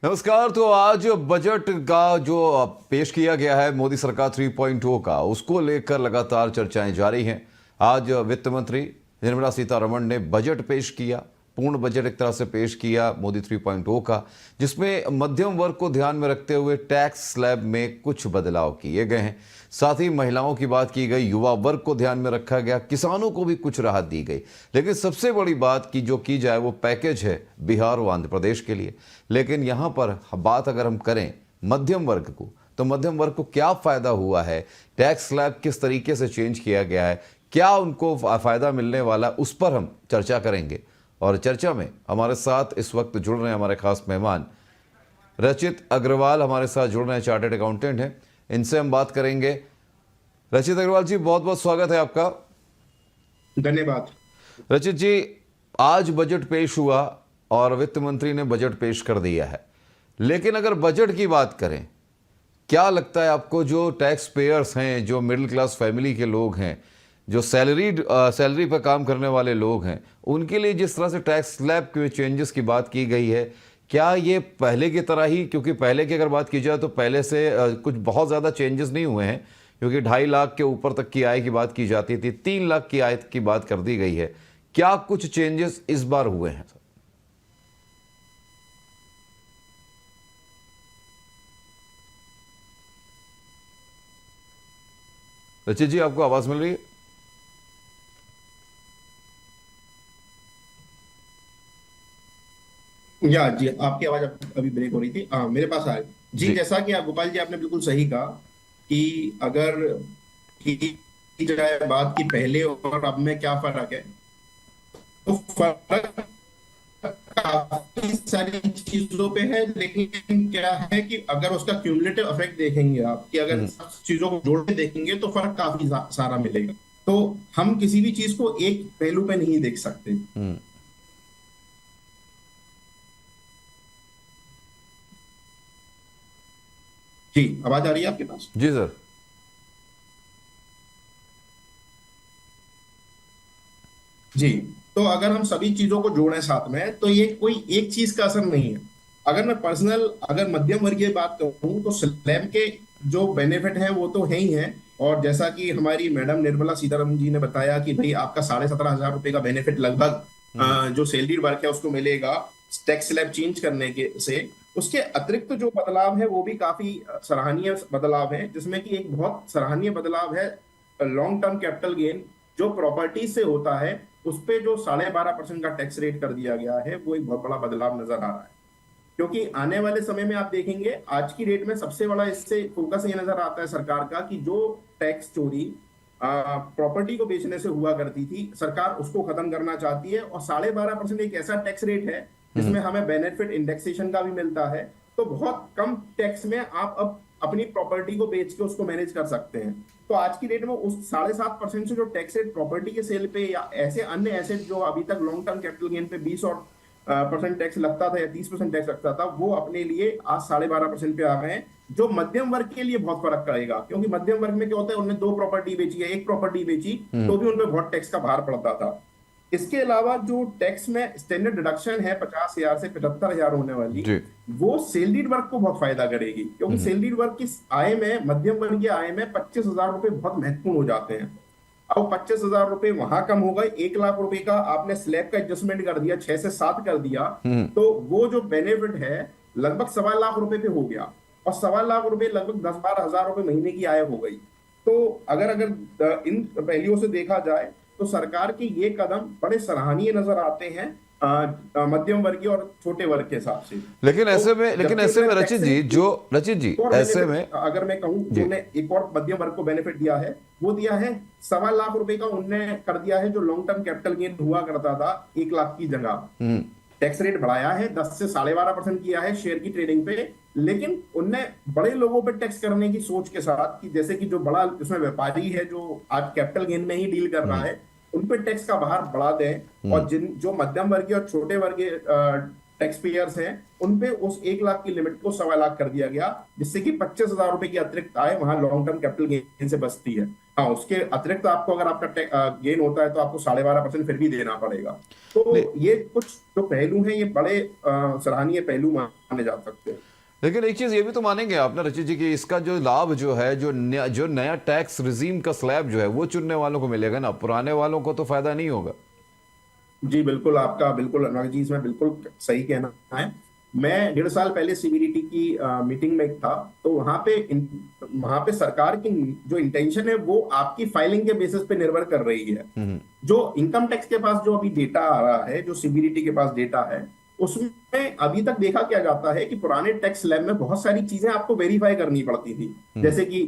नमस्कार। तो आज बजट का जो पेश किया गया है मोदी सरकार 3.0 का, उसको लेकर लगातार चर्चाएं जारी हैं। आज वित्त मंत्री निर्मला सीतारमण ने बजट पेश किया, पूर्ण बजट एक तरह से पेश किया मोदी 3.0 का, जिसमें मध्यम वर्ग को ध्यान में रखते हुए टैक्स स्लैब में कुछ बदलाव किए गए हैं। साथ ही महिलाओं की बात की गई, युवा वर्ग को ध्यान में रखा गया, किसानों को भी कुछ राहत दी गई। लेकिन सबसे बड़ी बात की जो की जाए वो पैकेज है बिहार और आंध्र प्रदेश के लिए। लेकिन यहाँ पर बात अगर हम करें मध्यम वर्ग को, तो मध्यम वर्ग को क्या फायदा हुआ है, टैक्स स्लैब किस तरीके से चेंज किया गया है, क्या उनको फायदा मिलने वाला, उस पर हम चर्चा करेंगे। और चर्चा में हमारे साथ इस वक्त जुड़ रहे हैं हमारे खास मेहमान रचित अग्रवाल, हमारे साथ जुड़ रहे हैं, चार्टर्ड अकाउंटेंट हैं। इनसे हम बात करेंगे। रचित अग्रवाल जी, बहुत बहुत स्वागत है आपका। धन्यवाद। रचित जी, आज बजट पेश हुआ और वित्त मंत्री ने बजट पेश कर दिया है, लेकिन अगर बजट की बात करें, क्या लगता है आपको जो टैक्स पेयर्स हैं, जो मिडिल क्लास फैमिली के लोग हैं, जो सैलरी पर काम करने वाले लोग हैं, उनके लिए जिस तरह से टैक्स स्लैब के चेंजेस की बात की गई है, क्या ये पहले की तरह ही, क्योंकि पहले की अगर बात की जाए तो पहले से कुछ बहुत ज़्यादा चेंजेस नहीं हुए हैं, क्योंकि 2.5 लाख के ऊपर तक की आय की बात की जाती थी, 3 लाख की आय की बात कर दी गई है। क्या कुछ चेंजेस इस बार हुए हैं? रचित जी, आपको आवाज मिल रही है? या जी, आपकी आवाज अभी ब्रेक हो रही थी। मेरे पास आ रही जी। जी। जैसा कि आप गोपाल जी, आपने बिल्कुल सही कहा कि अगर की जाए बात की पहले और अब में क्या फर्क है, तो फर्क काफी सारी चीजों पे है। लेकिन क्या है कि अगर उसका क्यूमुलेटिव इफेक्ट देखेंगे आप, कि अगर हम्म। सब चीजों को जोड़ के देखेंगे तो फर्क काफी सारा मिलेगा। तो हम किसी भी चीज को एक पहलू पे नहीं देख सकते। हम्म। जी, आवाज आ रही है आपके पास? जी सर। जी। तो अगर हम सभी चीजों को जोड़ें साथ में, तो ये कोई एक चीज का असर नहीं है। अगर मध्यम वर्गीय बात करूं, तो स्लैब के जो बेनिफिट है वो तो है ही है। और जैसा कि हमारी मैडम निर्मला सीतारमण जी ने बताया कि भाई आपका 17,500 रुपए का बेनिफिट लगभग हम्म। जो सैलरी वर्क है उसको मिलेगा टैक्स स्लैब चेंज करने के से। उसके अतिरिक्त जो बदलाव है वो भी काफी सराहनीय बदलाव है, जिसमें कि एक बहुत सराहनीय बदलाव है लॉन्ग टर्म कैपिटल गेन जो प्रॉपर्टी से होता है, उस पे जो 12.5% का टैक्स रेट कर दिया गया है, वो एक बहुत बड़ा बदलाव नजर आ रहा है। क्योंकि आने वाले समय में आप देखेंगे, आज की डेट में सबसे बड़ा इससे फोकस ये नजर आता है सरकार का, कि जो टैक्स चोरी प्रॉपर्टी को बेचने से हुआ करती थी, सरकार उसको खत्म करना चाहती है। और 12.5% एक ऐसा टैक्स रेट है हम्म। जिसमें हमें बेनिफिट इंडेक्सेशन का भी मिलता है। तो बहुत कम टैक्स में आप अब अपनी प्रॉपर्टी को बेच के उसको मैनेज कर सकते हैं। तो आज की डेट में उस 7.5% से जो टैक्स रेट प्रॉपर्टी के सेल पे या ऐसे अन्य एसेट जो अभी तक लॉन्ग टर्म कैपिटल गेन पे 20 और परसेंट टैक्स लगता था या 30% टैक्स लगता था, वो अपने लिए आज 12.5% पे आ गए हैं। जो मध्यम वर्ग के लिए बहुत फर्क करेगा, क्योंकि मध्यम वर्ग में क्या होता है, उन्होंने 2 प्रॉपर्टी बेची या 1 प्रॉपर्टी बेची, हम्म। तो भी उनपे बहुत टैक्स का भार पड़ता था। इसके अलावा जो टैक्स में स्टैंडर्ड डिडक्शन है 50,000 से 75,000 होने वाली, जी। वो सैलरीड वर्ग को बहुत फायदा करेगी। क्योंकि हम्म। सैलरीड वर्ग की आय में, मध्यम वर्ग की आय में 25,000 रुपए बहुत महत्वपूर्ण हो जाते हैं। अब 25,000 रुपए वहां कम हो गए, 1 लाख रुपए का आपने स्लैब का एडजस्टमेंट कर दिया, 6 से 7 कर दिया, हम्म। तो वो जो बेनिफिट है लगभग 1.25 लाख रुपए पे हो गया। और 1.25 लाख रुपए लगभग 10-12 हजार रुपए महीने की आय हो गई। तो अगर अगर इन पहलुओं से देखा जाए, तो सरकार के ये कदम बड़े सराहनीय नजर आते हैं मध्यम वर्गीय और छोटे वर्ग के हिसाब से। तो लेकिन जबकि ऐसे उन्हें में टैक्स रचित जी, रेट जो रचित जी और ऐसे बेनिफिट, में। अगर मैं कहूं, जो जी। उन्हें एक और मध्यम वर्ग को बेनिफिट दिया है, वो दिया है 1.25 लाख रुपए का उनने कर दिया है। जो लॉन्ग टर्म कैपिटल गेन हुआ करता था 1 लाख की जगह, हम्म। टैक्स रेट बढ़ाया है, 10 से 12.5% किया है शेयर की ट्रेडिंग पे। लेकिन उनने बड़े लोगों पे टैक्स करने की सोच के साथ, कि जैसे कि जो बड़ा इसमें व्यापारी है जो आज कैपिटल गेन में ही डील कर रहा हम्म। है, उन पे टैक्स का भार बढ़ा दें। हम्म। और जिन जो मध्यम वर्गीय और छोटे वर्गीय टैक्स पेयर्स हैं, उन पे उस 1 लाख की लिमिट को 1.25 लाख कर दिया गया, जिससे कि 25,000 रुपए की अतिरिक्त आय वहां लॉन्ग टर्म कैपिटल गेन से बचती है। हाँ, उसके अतिरिक्त आपको अगर आपका गेन होता है तो आपको 12.5% फिर भी देना पड़ेगा। ले, तो ये कुछ जो पहलू हैं ये बड़े सराहनीय पहलू माने जा सकते हैं। लेकिन एक चीज ये भी तो मानेंगे आप ना रचित जी कि इसका जो लाभ जो है, जो नया टैक्स रिजीम का स्लैब जो है वो चुनने वालों को मिलेगा ना, पुराने वालों को तो फायदा नहीं होगा। जी बिल्कुल, आपका बिल्कुल अनुराग जी इसमें बिल्कुल सही कहना है। मैं 1.5 साल पहले सीबीडीटी की मीटिंग में था, तो वहां पे सरकार की जो इंटेंशन है वो आपकी फाइलिंग के बेसिस पे निर्भर कर रही है। जो इनकम टैक्स के पास जो अभी डेटा आ रहा है, जो सीबीडीटी के पास डेटा है, उसमें अभी तक देखा क्या जाता है कि पुराने टैक्स स्लैब में बहुत सारी चीजें आपको वेरीफाई करनी पड़ती थी। जैसे कि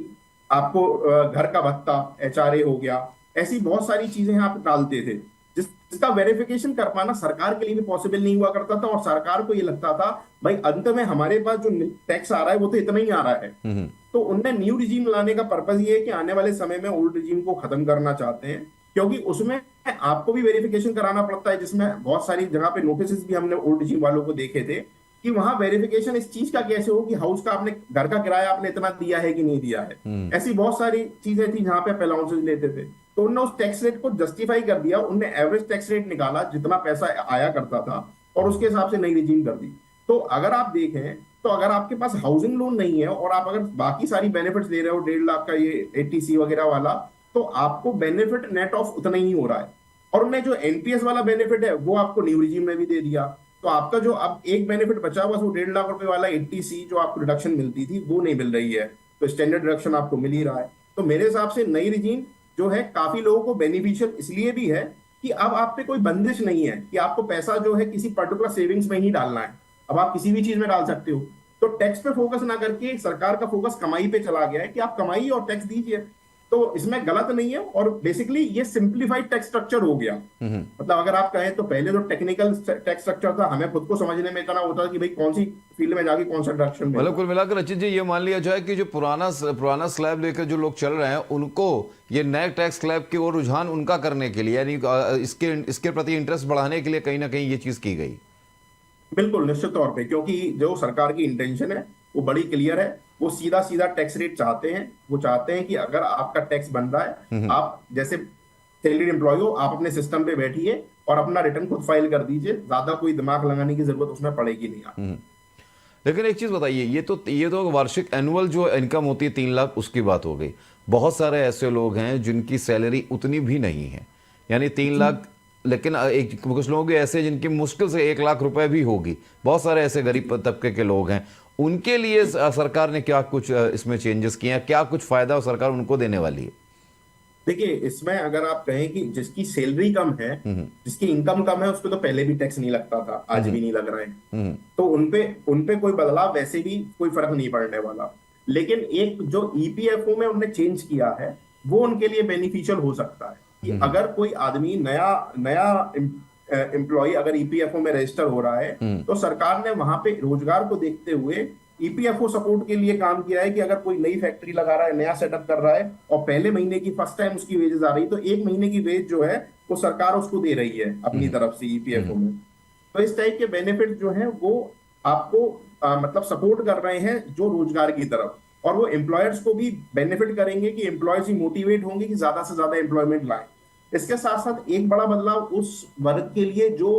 आपको घर का भत्ता, एचआरए हो गया, ऐसी बहुत सारी चीजें आप डालते थे जिसका वेरिफिकेशन कर पाना सरकार के लिए भी पॉसिबल नहीं हुआ करता था। और सरकार को ये लगता था भाई अंत में हमारे पास जो टैक्स आ रहा है वो तो इतना ही आ रहा है। तो उनने न्यू रिजीम लाने का पर्पज ये है कि आने वाले समय में ओल्ड रिजीम को खत्म करना चाहते हैं, क्योंकि उसमें आपको भी वेरिफिकेशन कराना पड़ता है, जिसमें बहुत सारी जगह पे नोटिस भी हमने ओल्ड रिजीम वालों को देखे थे कि वहां वेरिफिकेशन इस चीज का कैसे हो कि हाउस का आपने, घर का किराया आपने इतना दिया है कि नहीं दिया है। ऐसी बहुत सारी चीजें थी जहां पे आप अलाउंसेस लेते थे। तो उन्होंने उस टैक्स रेट को जस्टिफाई कर दिया, उनने एवरेज टैक्स रेट निकाला जितना पैसा आया करता था और उसके हिसाब से नई रिजीम कर दी। तो अगर आप देखें तो अगर आपके पास हाउसिंग लोन नहीं है और आप अगर बाकी सारी बेनिफिट्स ले रहे हो, 1.5 लाख का ये एटीसी वगैरह वाला, तो आपको बेनिफिट नेट ऑफ उतना ही हो रहा है। और उन्हें जो एनपीएस वाला बेनिफिट है वो आपको न्यू रिजीम में भी दे दिया। तो आपका जो अब एक बेनिफिट बचा बस वो 1.5 लाख रुपए वाला एटीसी जो आपको डिडक्शन मिलती थी वो नहीं मिल रही है। तो स्टैंडर्ड डिडक्शन आपको मिल ही रहा है। तो मेरे हिसाब से नई रिजीम जो है काफी लोगों को बेनिफिशियल इसलिए भी है कि अब आप पे कोई बंदिश नहीं है कि आपको पैसा जो है किसी पर्टिकुलर सेविंग्स में ही डालना है। अब आप किसी भी चीज में डाल सकते हो। तो टैक्स पे फोकस ना करके सरकार का फोकस कमाई पे चला गया है कि आप कमाइए और टैक्स दीजिए। तो इसमें गलत नहीं है और बेसिकली ये सिंप्लीफाइड टैक्स स्ट्रक्चर हो गया। मतलब अगर आप कहें तो पहले जो टेक्निकल टैक्स स्ट्रक्चर था हमें खुद को समझने में इतना होता था कि भाई कौन सी फील्ड में जाके कौन सा डिडक्शन मतलब मिलेगा। कुल मिलाकर रचित जी ये मान लिया जाए कि जो पुराना स्लैब लेकर जो लोग चल रहे हैं उनको ये नए टैक्स स्लैब की ओर रुझान उनका करने के लिए, यानी इसके प्रति इंटरेस्ट बढ़ाने के लिए कहीं ना कहीं ये चीज की गई। बिल्कुल निश्चित तौर पे, क्योंकि जो सरकार की इंटेंशन है वो बड़ी क्लियर है। वो सीधा सीधा टैक्स रेट चाहते हैं। वो चाहते हैं कि अगर आपका टैक्स बन रहा है, आप जैसे सैलरीड एम्प्लॉय हो, आप अपने सिस्टम पे बैठिए और अपना रिटर्न खुद फाइल कर दीजिए। ज्यादा कोई दिमाग लगाने की जरूरत उसमें पड़ेगी नहीं आपको। लेकिन एक चीज बताइए, ये तो वार्षिक एनुअल जो इनकम होती है 3 लाख उसकी बात हो गई। बहुत सारे ऐसे लोग हैं जिनकी सैलरी उतनी भी नहीं है, यानी 3 लाख, लेकिन कुछ लोग ऐसे जिनकी मुश्किल से 1 लाख रुपए भी होगी। बहुत सारे ऐसे गरीब तबके के लोग हैं, उनके लिए सरकार ने क्या कुछ इसमें चेंजेस किए हैं, क्या कुछ फायदा सरकार उनको देने वाली है? देखिए, इसमें अगर आप कहें कि जिसकी सैलरी कम है, जिसकी इनकम कम है, उसको तो पहले भी टैक्स नहीं लगता था, आज भी नहीं लग रहा है। तो उनपे कोई बदलाव वैसे भी कोई फर्क नहीं पड़ने वाला। लेकिन एक जो ईपीएफओ में उन्होंने चेंज किया है वो उनके लिए बेनिफिशियल हो सकता है कि अगर कोई आदमी नया नया एम्प्लॉय अगर ईपीएफओ में रजिस्टर हो रहा है, तो सरकार ने वहां पे रोजगार को देखते हुए ईपीएफओ सपोर्ट के लिए काम किया है कि अगर कोई नई फैक्ट्री लगा रहा है, नया सेटअप कर रहा है और पहले महीने की फर्स्ट टाइम उसकी वेजेस आ रही, तो 1 महीने की वेज जो है वो सरकार उसको दे रही है अपनी तरफ से ईपीएफओ में। तो इस टाइप के बेनिफिट जो है वो आपको मतलब सपोर्ट कर रहे हैं जो रोजगार की तरफ। और वो एम्प्लॉयर्स को भी बेनिफिट करेंगे कि एम्प्लॉयर्स ही मोटिवेट होंगे कि ज्यादा से ज्यादा एम्प्लॉयमेंट लाएं। इसके साथ साथ एक बड़ा बदलाव उस वर्ग के लिए जो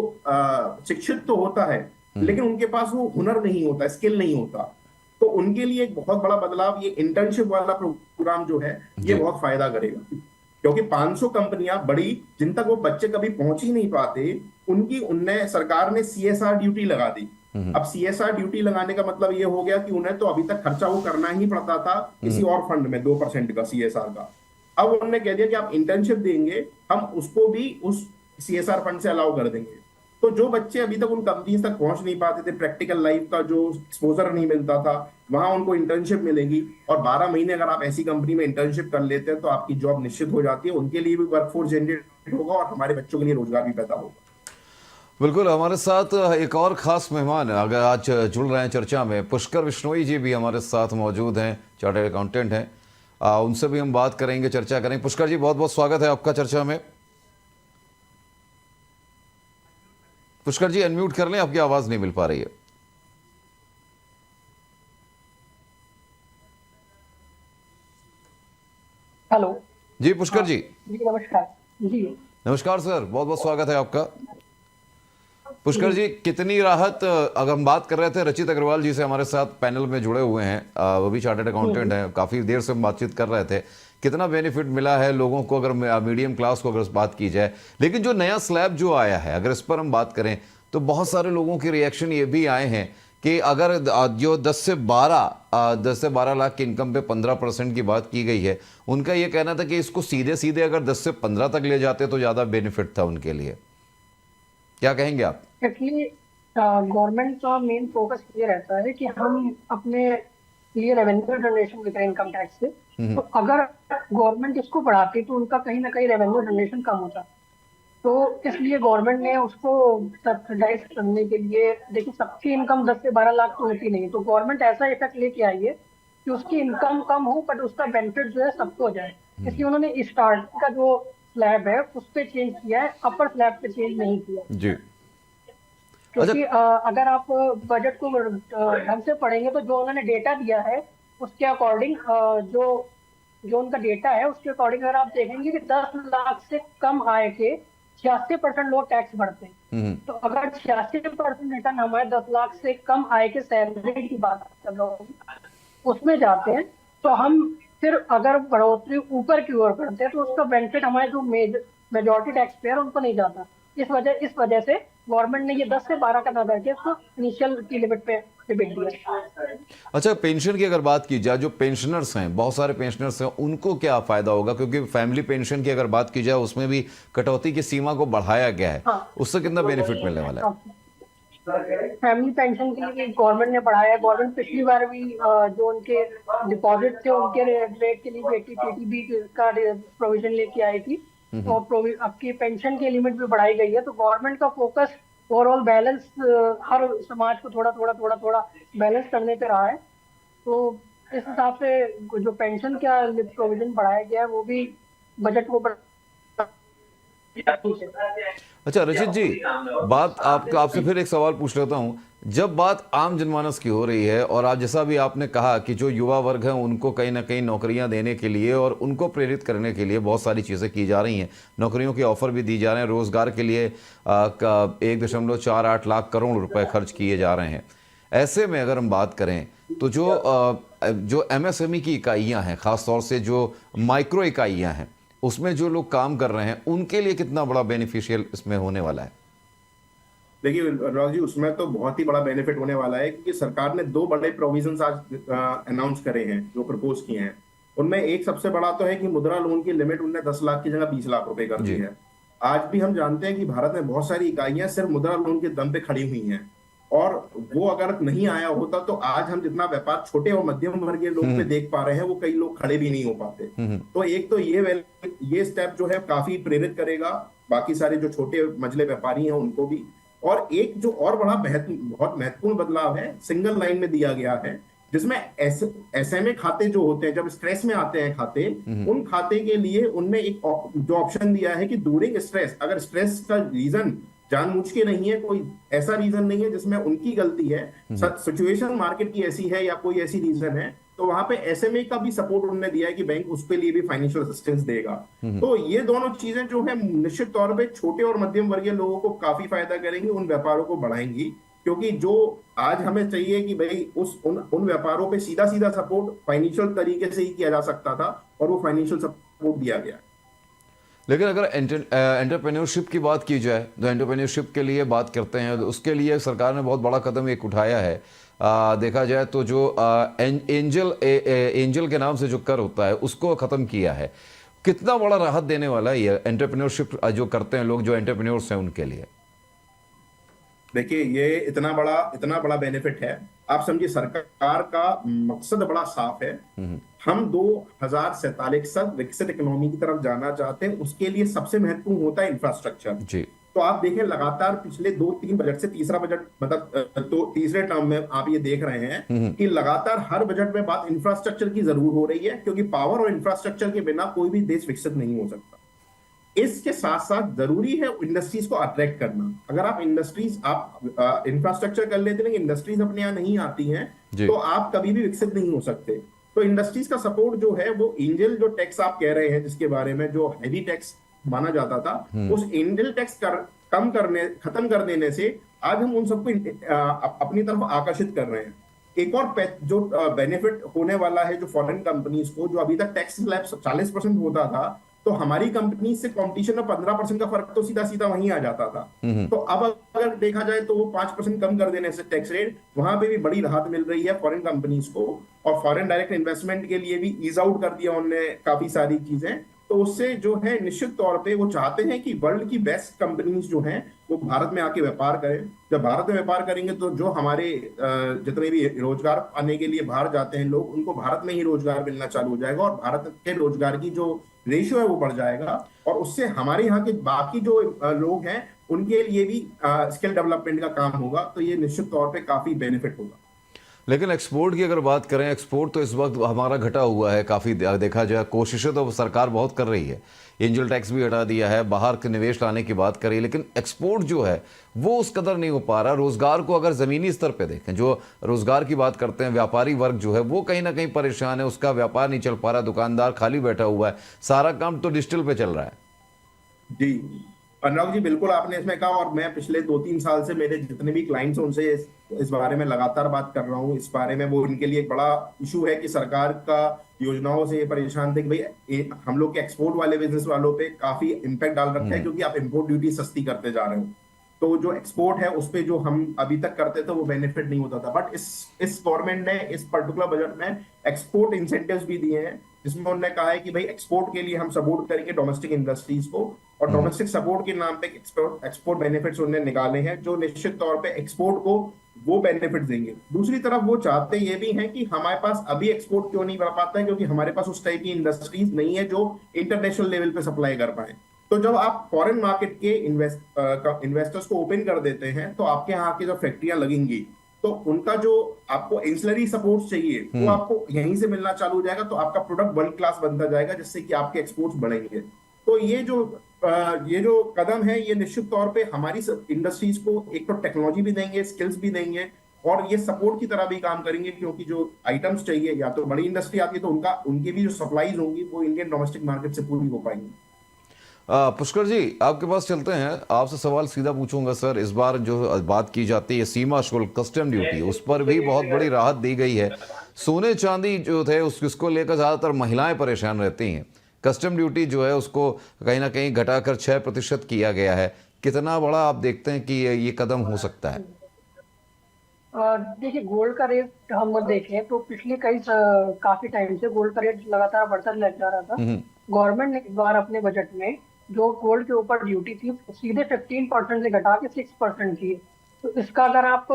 शिक्षित तो होता है लेकिन उनके पास वो हुनर नहीं होता, स्किल नहीं होता, तो उनके लिए एक बहुत बड़ा बदलाव ये इंटर्नशिप वाला प्रोग्राम जो है ये बहुत फायदा करेगा। क्योंकि 500 कंपनियां बड़ी जिन तक वो बच्चे कभी पहुंच ही नहीं पाते, उनकी उनने सरकार ने सीएसआर ड्यूटी लगा दी। अब सीएसआर ड्यूटी लगाने का मतलब ये हो गया कि उन्हें तो अभी तक खर्चा वो करना ही पड़ता था किसी और फंड में 2% का सीएसआर का। अब उन्होंने कह दिया कि आप इंटर्नशिप देंगे, हम उसको भी उस सीएसआर फंड से अलाउ कर देंगे। तो जो बच्चे अभी तक उन कंपनीज तक पहुंच नहीं पाते थे, प्रैक्टिकल लाइफ का जो एक्सपोजर नहीं मिलता था, वहां उनको इंटर्नशिप मिलेगी। और 12 महीने अगर आप ऐसी कंपनी में इंटर्नशिप कर लेते हैं तो आपकी जॉब निश्चित हो जाती है। उनके लिए भी वर्कफोर्स जनरेट होगा और हमारे बच्चों के लिए रोजगार भी पैदा होगा। बिल्कुल, हमारे साथ एक और खास मेहमान अगर आज जुड़ रहे हैं चर्चा में, पुष्कर बिश्नोई जी भी हमारे साथ मौजूद हैं, चार्टर्ड अकाउंटेंट हैं। उनसे भी हम बात करेंगे, चर्चा करेंगे। पुष्कर जी, बहुत बहुत स्वागत है आपका चर्चा में। पुष्कर जी अनम्यूट कर लें, आपकी आवाज नहीं मिल पा रही है। हेलो जी पुष्कर जी। जी नमस्कार। जी नमस्कार सर, बहुत बहुत स्वागत है आपका। पुष्कर जी, कितनी राहत, अगर हम बात कर रहे थे रचित अग्रवाल जी से, हमारे साथ पैनल में जुड़े हुए हैं, वो भी चार्टर्ड अकाउंटेंट हैं, काफ़ी देर से हम बातचीत कर रहे थे, कितना बेनिफिट मिला है लोगों को अगर मीडियम क्लास को अगर बात की जाए। लेकिन जो नया स्लैब जो आया है, अगर इस पर हम बात करें तो बहुत सारे लोगों के रिएक्शन ये भी आए हैं कि अगर जो 10 से 12 लाख की इनकम पे 15% की बात की गई है, उनका ये कहना था कि इसको सीधे सीधे अगर 10 से 15 तक ले जाते तो ज़्यादा बेनिफिट था उनके लिए। क्या कहेंगे आप? एक्चुअली गवर्नमेंट का मेन फोकस ये रहता है कि हम अपने लिए रेवेन्यू जनरेशन लेते हैं इनकम टैक्स से। तो अगर गवर्नमेंट इसको बढ़ाती तो उनका कहीं ना कहीं रेवेन्यू जनरेशन कम होता। तो इसलिए गवर्नमेंट ने उसको सब्सिडाइज करने के लिए, देखिए सबकी इनकम 10 से 12 लाख तो होती नहीं, तो गवर्नमेंट ऐसा इफेक्ट लेके आई है कि उसकी इनकम कम हो बट उसका बेनिफिट जो है सबको हो जाए। इसलिए उन्होंने स्टार्ट का जो स्लैब है उस पर चेंज किया है, अपर स्लैब पे चेंज नहीं किया। जी। क्योंकि अगर आप बजट को ढंग से पढ़ेंगे तो जो उन्होंने डेटा दिया है उसके अकॉर्डिंग, जो जो उनका डेटा है उसके अकॉर्डिंग अगर आप देखेंगे कि 10 लाख से कम आय के 86% लोग टैक्स भरते हैं। तो अगर 86% रिटर्न हमारे 10 लाख से कम आय के सैलरी की बात कर रहा हूँ उसमें जाते हैं, तो हम फिर अगर बढ़ोतरी ऊपर की ओर करते हैं तो उसका बेनिफिट हमारे जो मेजॉरिटी टैक्स पेयर उनको नहीं जाता। इस वजह से गवर्नमेंट ने ये 10 से 12 का ना करके उसको इनिशियल की लिमिट पे बिक दिया। अच्छा, पेंशन की अगर बात की जाए, जो पेंशनर्स हैं, बहुत सारे पेंशनर्स हैं, उनको क्या फायदा होगा? क्योंकि फैमिली पेंशन की अगर बात की जाए उसमें भी कटौती की सीमा को बढ़ाया गया है। हाँ। उससे कितना बेनिफिट मिलने वाला है? फैमिली पेंशन के लिए गवर्नमेंट ने बढ़ाया। गवर्नमेंट पिछली बार भी जो उनके डिपॉजिट थे उनके रेट के लिए टीटीबी का प्रोविजन लेके आई थी, और अब की पेंशन की लिमिट भी बढ़ाई गई है। तो गवर्नमेंट का फोकस ओवरऑल बैलेंस, हर समाज को थोड़ा थोड़ा बैलेंस करने पे रहा है। तो इस हिसाब से जो पेंशन का प्रोविजन बढ़ाया गया है वो भी बजट को अच्छा रचित जी, बात आपसे फिर एक सवाल पूछ लेता हूं। जब बात आम जनमानस की हो रही है, और आज जैसा भी आपने कहा कि जो युवा वर्ग है उनको कहीं ना कहीं नौकरियां देने के लिए और उनको प्रेरित करने के लिए बहुत सारी चीज़ें की जा रही हैं, नौकरियों के ऑफर भी दी जा रहे हैं, रोजगार के लिए 1.48 लाख करोड़ रुपए खर्च किए जा रहे हैं। ऐसे में अगर हम बात करें तो जो MSME की इकाइयाँ हैं, ख़ासतौर से जो माइक्रो इकाइयाँ हैं, उसमें जो लोग काम कर रहे हैं उनके लिए कितना बड़ा बेनिफिशियल इसमें होने वाला है? देखिए अनुराग जी, उसमें तो बहुत ही बड़ा बेनिफिट होने वाला है, क्योंकि सरकार ने 2 बड़े प्रोविजंस आज अनाउंस करे हैं, जो प्रपोज किए हैं। उनमें एक सबसे बड़ा तो है कि मुद्रा लोन की लिमिट उनने 10 लाख की जगह 20 लाख रुपए कर दी है। आज भी हम जानते हैं कि भारत में बहुत सारी इकाइयां सिर्फ मुद्रा लोन के दम पे खड़ी हुई हैं, और वो अगर नहीं आया होता तो आज हम जितना व्यापार छोटे और मध्यम वर्गीय लोग पे देख पा रहे हैं वो कई लोग खड़े भी नहीं हो पाते। तो एक तो ये स्टेप जो है काफी प्रेरित करेगा बाकी सारे जो छोटे मझले व्यापारी हैं उनको भी। और एक जो और बड़ा बहुत महत्वपूर्ण बदलाव है, सिंगल लाइन में दिया गया है, जिसमें SMA खाते जो होते हैं, जब स्ट्रेस में आते हैं खाते, उन खाते के लिए उनने एक जो ऑप्शन दिया है कि ड्यूरिंग स्ट्रेस, अगर स्ट्रेस का रीजन जानबूझ के नहीं है, कोई ऐसा रीजन नहीं है जिसमें उनकी गलती है, सिचुएशन मार्केट की ऐसी है या कोई ऐसी रीजन है, तो वहां पे SMA का भी सपोर्ट उन्होंने दिया है कि बैंक उसके लिए भी फाइनेंशियल असिस्टेंस देगा। तो ये दोनों चीजें जो है निश्चित तौर पे छोटे और मध्यम वर्गीय लोगों को काफी फायदा करेंगी, उन व्यापारों को बढ़ाएंगी। क्योंकि जो आज हमें चाहिए कि भाई उन व्यापारों पे सीधा सपोर्ट फाइनेंशियल तरीके से ही किया जा सकता था, और वो फाइनेंशियल सपोर्ट दिया गया। लेकिन अगर एंटरप्रेन्योरशिप की बात की जाए, तो एंटरप्रेन्योरशिप के लिए बात करते हैं, तो उसके लिए सरकार ने बहुत बड़ा कदम एक उठाया है। देखा जाए तो जो एंजल के नाम से जो कर होता है उसको ख़त्म किया है। कितना बड़ा राहत देने वाला है ये एंटरप्रेन्योरशिप जो करते हैं लोग, जो एंटरप्रेन्योर्स हैं उनके लिए? देखिए ये इतना बड़ा बेनिफिट है। आप समझिए सरकार का मकसद बड़ा साफ है, हम 2047 तक विकसित इकोनॉमी की तरफ जाना चाहते हैं। उसके लिए सबसे महत्वपूर्ण होता है इंफ्रास्ट्रक्चर जी। तो आप देखें लगातार पिछले 2-3 बजट से तीसरा बजट, मतलब तो तीसरे टर्म में आप ये देख रहे हैं कि लगातार हर बजट में बात इंफ्रास्ट्रक्चर की जरूर हो रही है, क्योंकि पावर और इंफ्रास्ट्रक्चर के बिना कोई भी देश विकसित नहीं हो सकता। इसके साथ साथ जरूरी है इंडस्ट्रीज को अट्रैक्ट करना। अगर आप इंफ्रास्ट्रक्चर कर लेते हैं, इंडस्ट्रीज अपने यहाँ नहीं आती हैं, तो आप कभी भी विकसित नहीं हो सकते। तो इंडस्ट्रीज का सपोर्ट जो है वो एंजल जो टैक्स आप कह रहे हैं जिसके बारे में, जो हैवी टैक्स माना जाता था, उस एंजल टैक्स खत्म कर देने से आज हम उन सबको अपनी तरफ आकर्षित कर रहे हैं। एक और जो बेनिफिट होने वाला है जो फॉरेन कंपनीज को, जो अभी तक टैक्स स्लैब 40% होता था, तो हमारी कंपनी से कंपटीशन में 15% का फर्क तो सीधा सीधा वहीं आ जाता था। तो अब अगर देखा जाए तो वो 5% कम कर देने से टैक्स रेट, वहां पे भी बड़ी राहत मिल रही है फॉरेन कंपनीज को। और फॉरेन डायरेक्ट इन्वेस्टमेंट के लिए भी ईज आउट कर दिया उन्होंने काफी सारी चीजें। तो उससे जो है निश्चित तौर पे वो चाहते हैं कि वर्ल्ड की बेस्ट कंपनीज जो हैं वो भारत में आके व्यापार करें। जब भारत में व्यापार करेंगे तो जो हमारे जितने भी रोजगार आने के लिए बाहर जाते हैं लोग, उनको भारत में ही रोजगार मिलना चालू हो जाएगा और भारत के रोजगार की जो रेशियो है वो बढ़ जाएगा। और उससे हमारे यहाँ के बाकी जो लोग हैं उनके लिए भी स्किल डेवलपमेंट का काम होगा। तो ये निश्चित तौर पे काफी बेनिफिट होगा। लेकिन एक्सपोर्ट की अगर बात करें, एक्सपोर्ट तो इस वक्त हमारा घटा हुआ है काफ़ी। देखा जाए कोशिशें तो सरकार बहुत कर रही है, एंजल टैक्स भी हटा दिया है, बाहर के निवेश लाने की बात करी, लेकिन एक्सपोर्ट जो है वो उस कदर नहीं हो पा रहा। रोजगार को अगर ज़मीनी स्तर पे देखें, जो रोजगार की बात करते हैं, व्यापारी वर्ग जो है वो कहीं ना कहीं परेशान है, उसका व्यापार नहीं चल पा रहा, दुकानदार खाली बैठा हुआ है, सारा काम तो डिजिटल पे चल रहा है। जी अनुराग जी, बिल्कुल आपने इसमें कहा। और मैं पिछले 2-3 साल से मेरे जितने भी क्लाइंट्स हैं उनसे इस बारे में लगातार बात कर रहा हूँ। इस बारे में वो इनके लिए एक बड़ा इशू है कि सरकार का योजनाओं से ये परेशान थे कि भाई हम लोग के एक्सपोर्ट वाले बिजनेस वालों पे काफी इम्पैक्ट डाल रखा है, क्योंकि आप इम्पोर्ट ड्यूटी सस्ती करते जा रहे हो। तो जो एक्सपोर्ट है उस पे जो हम अभी तक करते थे वो बेनिफिट नहीं होता था। बट इस गवर्नमेंट ने इस पर्टिकुलर बजट में एक्सपोर्ट इंसेंटिव्स भी दिए हैं, जिसमें उन्होंने कहा है कि भाई एक्सपोर्ट के लिए हम सपोर्ट करेंगे डोमेस्टिक इंडस्ट्रीज को। और डोमेस्टिक सपोर्ट के नाम पे एक्सपोर्ट बेनिफिट्स उन्होंने निकाले हैं जो निश्चित तौर पे एक्सपोर्ट को वो बेनिफिट देंगे। दूसरी तरफ वो चाहते ये भी हैं कि हमारे पास अभी एक्सपोर्ट क्यों नहीं बढ़ पाता है, क्योंकि हमारे पास उस टाइप की इंडस्ट्रीज नहीं है जो इंटरनेशनल लेवल पे सप्लाई कर पाए। तो जब आप फॉरेन मार्केट के इन्वेस्टर्स को ओपन कर देते हैं तो आपके यहाँ की जो फैक्ट्रियां लगेंगी तो उनका जो आपको एंसिलरी सपोर्ट चाहिए वो आपको यहीं से मिलना चालू हो जाएगा। तो आपका प्रोडक्ट वर्ल्ड क्लास बनता जाएगा, जिससे कि आपके एक्सपोर्ट्स बढ़ेंगे। तो ये जो कदम है ये निश्चित तौर पे हमारी इंडस्ट्रीज को एक तो टेक्नोलॉजी भी देंगे, स्किल्स भी देंगे और ये सपोर्ट की तरह भी काम करेंगे, क्योंकि जो आइटम्स चाहिए या तो बड़ी इंडस्ट्री आती है तो उनकी भी जो सप्लाईज होंगी वो इंडियन डोमेस्टिक मार्केट से पूरी हो पाएंगी। पुष्कर जी, आपके पास चलते हैं, आपसे सवाल सीधा पूछूंगा सर। इस बार जो बात की जाती है सीमा शुल्क, कस्टम ड्यूटी, उस पर भी बहुत बड़ी राहत दी गई है। सोने चांदी जो थे उसको लेकर ज़्यादातर महिलाएं परेशान रहती हैं। कस्टम ड्यूटी जो है उसको कहीं ना कहीं घटाकर 6% किया गया है। कितना बड़ा आप देखते हैं कि ये कदम हो सकता है? देखिए, गोल्ड का रेट हम देखें तो पिछले काफी टाइम से गोल्ड का रेट लगातार बढ़ता लग जा रहा था। गवर्नमेंट ने इस बार अपने बजट में जो गोल्ड के ऊपर ड्यूटी थी सीधे 15% से घटा के 6% की। तो इसका अगर आप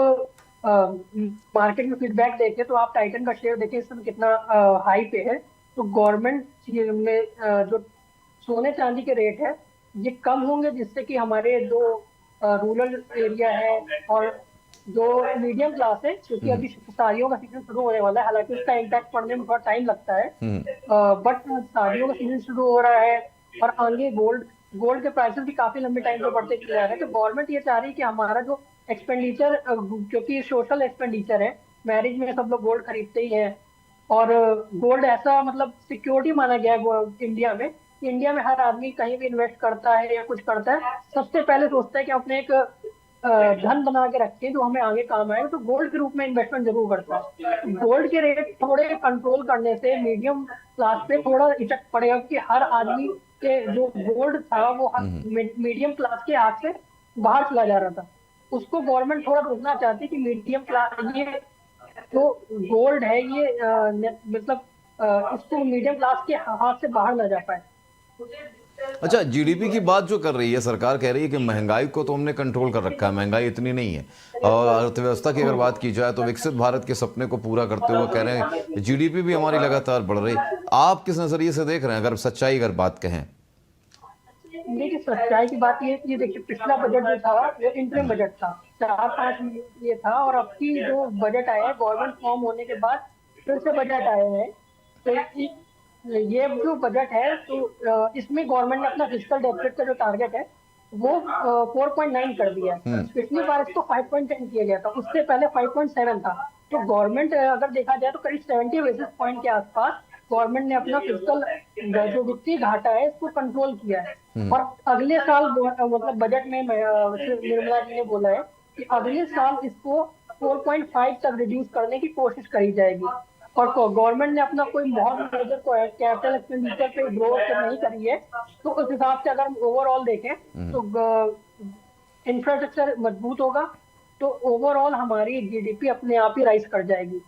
मार्केट में फीडबैक देखें तो आप टाइटन का शेयर देखें इस समय कितना हाई पे है। तो गवर्नमेंट में जो सोने चांदी के रेट है ये कम होंगे, जिससे कि हमारे जो रूरल एरिया है और जो मीडियम क्लास है, क्योंकि अभी शादियों का सीजन शुरू होने वाला है, हालांकि उसका इम्पैक्ट पड़ने में थोड़ा टाइम लगता है, बट शादियों का सीजन शुरू हो रहा है और आगे गोल्ड के प्राइसेस भी काफी लंबे टाइम से बढ़ते चले जा रहे हैं। तो गवर्नमेंट ये चाह रही है कि हमारा जो एक्सपेंडिचर, क्योंकि सोशल एक्सपेंडिचर है, मैरिज में सब लोग गोल्ड खरीदते ही हैं और गोल्ड ऐसा मतलब सिक्योरिटी माना गया है इंडिया में। इंडिया में हर आदमी कहीं भी इन्वेस्ट करता है या कुछ करता है, सबसे पहले सोचता है कि अपने एक धन बना के रखें जो हमें आगे काम आएगा, तो गोल्ड के रूप में इन्वेस्टमेंट जरूर करता है। गोल्ड के रेट थोड़े कंट्रोल करने से मीडियम क्लास पे थोड़ा इफेक्ट पड़ेगा, क्योंकि हर आदमी के जो गोल्ड था वो मीडियम क्लास के हाथ से बाहर चला जा रहा था। उसको गवर्नमेंट थोड़ा रोकना चाहती है कि मीडियम क्लास ये जो गोल्ड है ये मतलब इसको मीडियम क्लास के हाथ से बाहर ना जा पाए। अच्छा, जीडीपी की बात जो कर रही है सरकार, कह रही है कि महंगाई को तो हमने कंट्रोल कर रखा है, महंगाई इतनी नहीं है। और अर्थव्यवस्था की अगर बात की जाए तो विकसित भारत के सपने को पूरा करते हुए कह रहे हैं जीडीपी भी हमारी लगातार बढ़ रही। आप किस नजरिए से देख रहे हैं, अगर सच्चाई अगर बात कहें? देखिए, सच्चाई की बात ये देखिए, पिछला बजट जो था वो इंटरिम बजट था, 4-5 ये था, और अब की जो बजट आया है गवर्नमेंट फॉर्म होने के बाद फिर से बजट आए हैं। तो ये जो बजट है तो इसमें गवर्नमेंट ने अपना फिस्कल डेफिसिट का जो टारगेट है वो 4.9 कर दिया है। पिछली बार इसको 5.10 किया गया था, उससे पहले 5.7 था। तो गवर्नमेंट अगर देखा जाए तो करीब 70 बेसिस पॉइंट के आसपास गवर्नमेंट ने अपना फिजिकल जो वित्तीय घाटा है इसको कंट्रोल किया है। और अगले साल मतलब बजट में निर्मला जी ने बोला है कि अगले साल इसको 4.5 तक रिड्यूस करने की कोशिश करी जाएगी। और गवर्नमेंट ने अपना कोई बहुत मेजर कैपिटल एक्सपेंडिचर पे ग्रोथ नहीं करी है, तो उस हिसाब से अगर ओवरऑल देखें तो इंफ्रास्ट्रक्चर मजबूत होगा तो ओवरऑल हमारी जीडीपी अपने आप ही राइज कर जाएगी।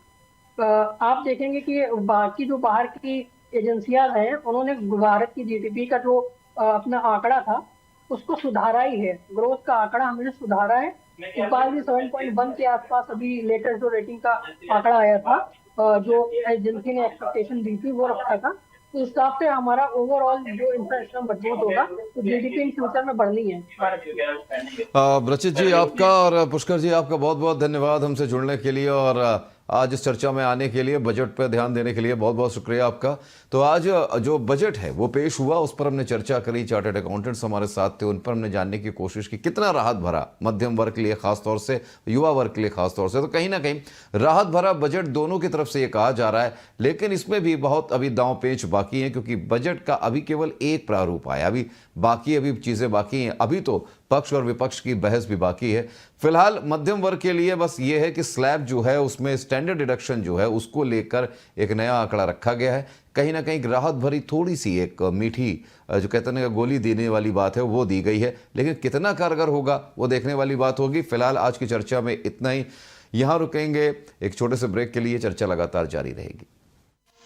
आप देखेंगे कि बाकी जो बाहर की एजेंसियां हैं उन्होंने भारत की जीडीपी का जो अपना आंकड़ा था उसको सुधारा ही है, ग्रोथ का आंकड़ा हमने सुधारा है। इस बार भी 7.1 के आसपास अभी लेटेस्ट जो रेटिंग का आंकड़ा आया था, जो एजेंसी ने एक्सपेक्टेशन दी थी वो रखा था। तो इस हिसाब से हमारा ओवरऑल जो इंफ्रास्ट्रक्चर मजबूत होगा तो जीडीपी इन फ्यूचर में बढ़नी है भारत की। रचित जी आपका और पुष्कर जी आपका बहुत बहुत धन्यवाद हमसे जुड़ने के लिए और आज इस चर्चा में आने के लिए, बजट पर ध्यान देने के लिए बहुत बहुत शुक्रिया आपका। तो आज जो बजट है वो पेश हुआ, उस पर हमने चर्चा करी, चार्टर्ड अकाउंटेंट्स हमारे साथ थे, उन पर हमने जानने की कोशिश की कितना राहत भरा मध्यम वर्ग के लिए, खासतौर से युवा वर्ग के लिए खासतौर से। तो कहीं ना कहीं राहत भरा बजट दोनों की तरफ से ये कहा जा रहा है, लेकिन इसमें भी बहुत अभी दांव पेच बाकी हैं, क्योंकि बजट का अभी केवल एक प्रारूप आया, अभी चीज़ें बाकी हैं, अभी तो पक्ष और विपक्ष की बहस भी बाकी है। फिलहाल मध्यम वर्ग के लिए बस ये है कि स्लैब जो है उसमें स्टैंडर्ड डिडक्शन जो है उसको लेकर एक नया आंकड़ा रखा गया है। कहीं ना कहीं राहत भरी थोड़ी सी एक मीठी जो कहते हैं गोली देने वाली बात है वो दी गई है, लेकिन कितना कारगर होगा वो देखने वाली बात होगी। फिलहाल आज की चर्चा में इतना ही, यहाँ रुकेंगे एक छोटे से ब्रेक के लिए, चर्चा लगातार जारी रहेगी।